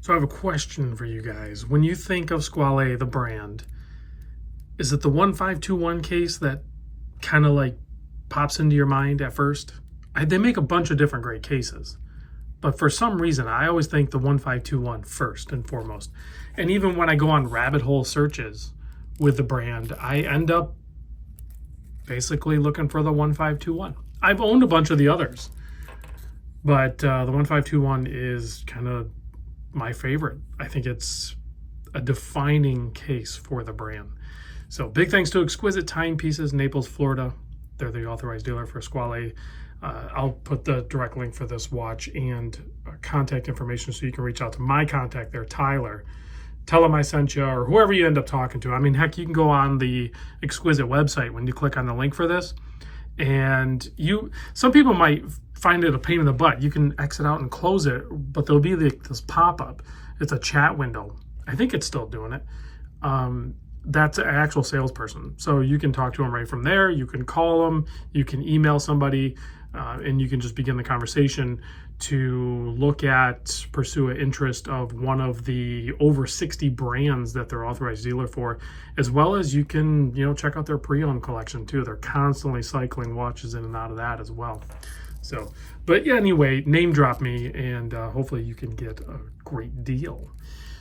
So I have a question for you guys. When you think of Squale, the brand, is it the 1521 case that kind of like pops into your mind at first? They make a bunch of different great cases, but for some reason, I always think the 1521 first and foremost. And even when I go on rabbit hole searches with the brand, I end up basically looking for the 1521. I've owned a bunch of the others, but the 1521 is kind of my favorite. I think it's a defining case for the brand. So big thanks to Exquisite Timepieces, Naples, Florida. They're the authorized dealer for Squale. I'll put the direct link for this watch and contact information so you can reach out to my contact there, Tyler. Tell him I sent you, or whoever you end up talking to. I mean, heck, you can go on the Exquisite website when you click on the link for this, and some people might find it a pain in the butt. You can exit out and close it, but there'll be this pop-up. It's a chat window. I think it's still doing it. That's an actual salesperson. So you can talk to them right from there. You can call them. You can email somebody, and you can just begin the conversation to look at, pursue an interest of one of the over 60 brands that they're authorized dealer for, as well as you can, check out their pre-owned collection too. They're constantly cycling watches in and out of that as well. So, but yeah, anyway, name drop me, and hopefully you can get a great deal.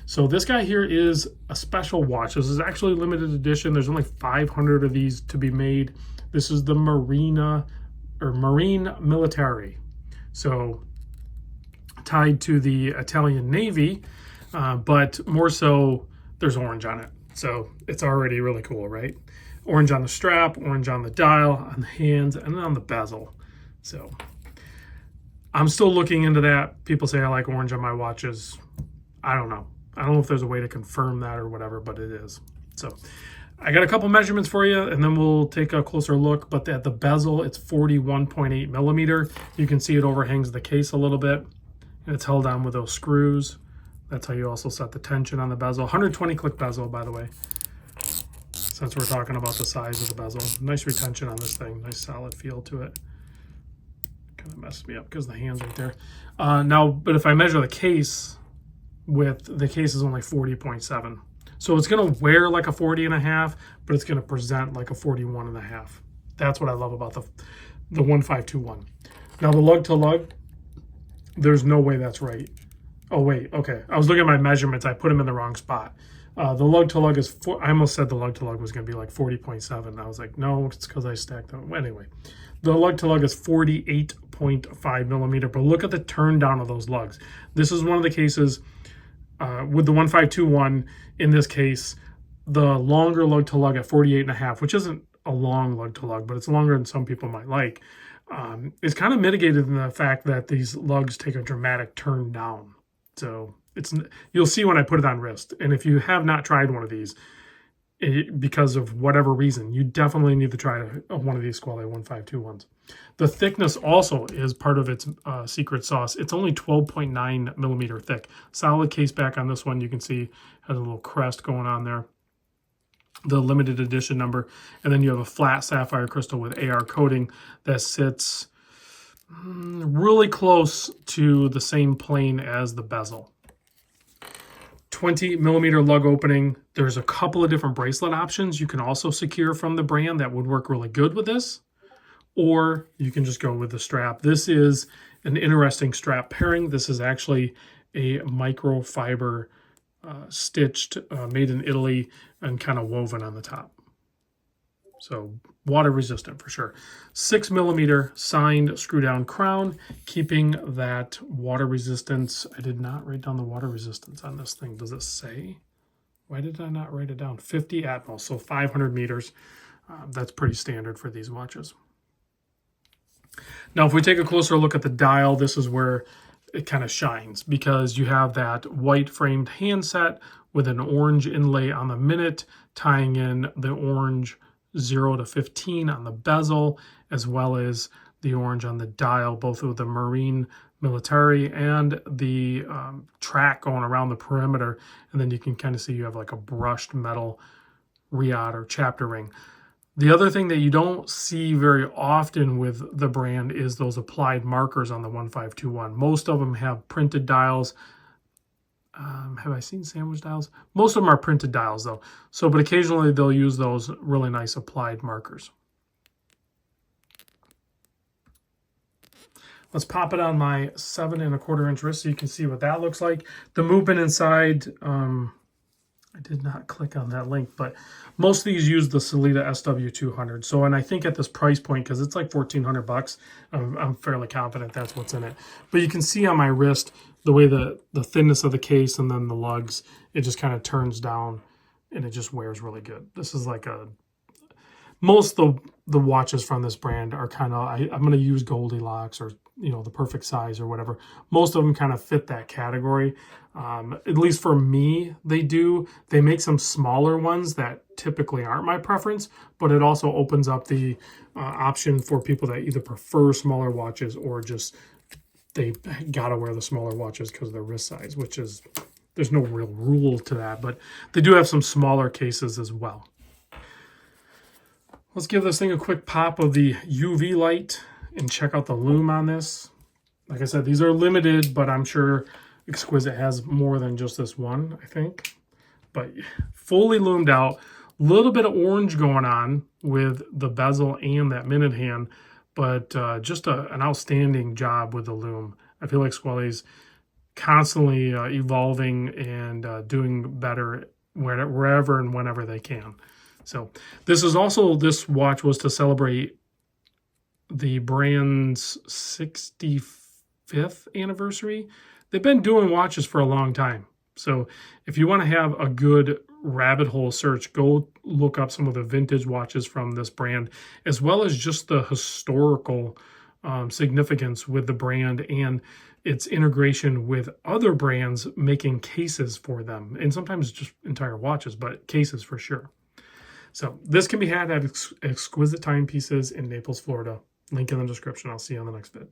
So this guy here is a special watch. This is actually limited edition. There's only 500 of these to be made. This is the Marina or Marine Militare. So tied to the Italian Navy, but more so there's orange on it. So it's already really cool, right? Orange on the strap, orange on the dial, on the hands, and on the bezel. So I'm still looking into that. People say I like orange on my watches. I don't know. I don't know if there's a way to confirm that or whatever, but it is. So I got a couple measurements for you, and then we'll take a closer look. But at the bezel, it's 41.8 millimeter. You can see it overhangs the case a little bit, and it's held on with those screws. That's how you also set the tension on the bezel. 120 click bezel, by the way, since we're talking about the size of the bezel. Nice retention on this thing. Nice solid feel to it. Kind of messed me up because the hand's right there. But if I measure the case, the case is only 40.7. So it's going to wear like a 40.5, but it's going to present like a 41.5. That's what I love about the 1521. Now the lug to lug, there's no way that's right. Oh wait, okay. I was looking at my measurements. I put them in the wrong spot. The lug to lug is, I almost said the lug to lug was going to be like 40.7. I was like, no, it's because I stacked them. Anyway, the lug to lug is 48.5 millimeter, but look at the turn down of those lugs. This is one of the cases with the 1521, in this case, the longer lug to lug at 48.5, which isn't a long lug to lug, but it's longer than some people might like, is kind of mitigated in the fact that these lugs take a dramatic turn down. So you'll see when I put it on wrist. And if you have not tried one of these, because of whatever reason, you definitely need to try one of these Squale 1521s. The thickness also is part of its secret sauce. It's only 12.9 millimeter thick. Solid case back on this one. You can see has a little crest going on there. The limited edition number. And then you have a flat sapphire crystal with AR coating that sits really close to the same plane as the bezel. 20 millimeter lug opening. There's a couple of different bracelet options you can also secure from the brand that would work really good with this, or you can just go with the strap. This is an interesting strap pairing. This is actually a microfiber stitched, made in Italy, and kind of woven on the top. So water resistant for sure. 6 millimeter signed screw down crown, keeping that water resistance. I did not write down the water resistance on this thing. Does it say? Why did I not write it down? 50 atmos, so 500 meters. That's pretty standard for these watches. Now, if we take a closer look at the dial, this is where it kind of shines, because you have that white framed handset with an orange inlay on the minute, tying in the orange 0 to 15 on the bezel, as well as the orange on the dial, both with the Marine Militare and the track going around the perimeter. And then you can kind of see you have like a brushed metal riad or chapter ring. The other thing that you don't see very often with the brand is those applied markers on the 1521. Most of them have printed dials. Have I seen sandwich dials? Most of them are printed dials though. So, but occasionally they'll use those really nice applied markers. Let's pop it on my 7 1/4 inch wrist so you can see what that looks like. The movement inside, I did not click on that link, but most of these use the Sellita SW200. So, and I think at this price point, because it's like $1,400, I'm fairly confident that's what's in it. But you can see on my wrist the way the thinness of the case and then the lugs, it just kind of turns down and it just wears really good. This is like most of the watches from this brand are kind of, I'm going to use Goldilocks or, you know, the perfect size or whatever. Most of them kind of fit that category. At least for me, they do. They make some smaller ones that typically aren't my preference, but it also opens up the option for people that either prefer smaller watches or just they gotta wear the smaller watches because of their wrist size, which is, there's no real rule to that, but they do have some smaller cases as well. Let's give this thing a quick pop of the UV light and check out the lume on this. Like I said, these are limited, but I'm sure Exquisite has more than just this one, I think. But fully loomed out. A little bit of orange going on with the bezel and that minute hand, but just an outstanding job with the lume. I feel like Squale's constantly evolving and doing better wherever and whenever they can. So this watch was to celebrate the brand's 65th anniversary. They've been doing watches for a long time. So if you want to have a good rabbit hole search, go look up some of the vintage watches from this brand, as well as just the historical significance with the brand and its integration with other brands making cases for them. And sometimes just entire watches, but cases for sure. So this can be had at Exquisite Timepieces in Naples, Florida. Link in the description. I'll see you on the next vid.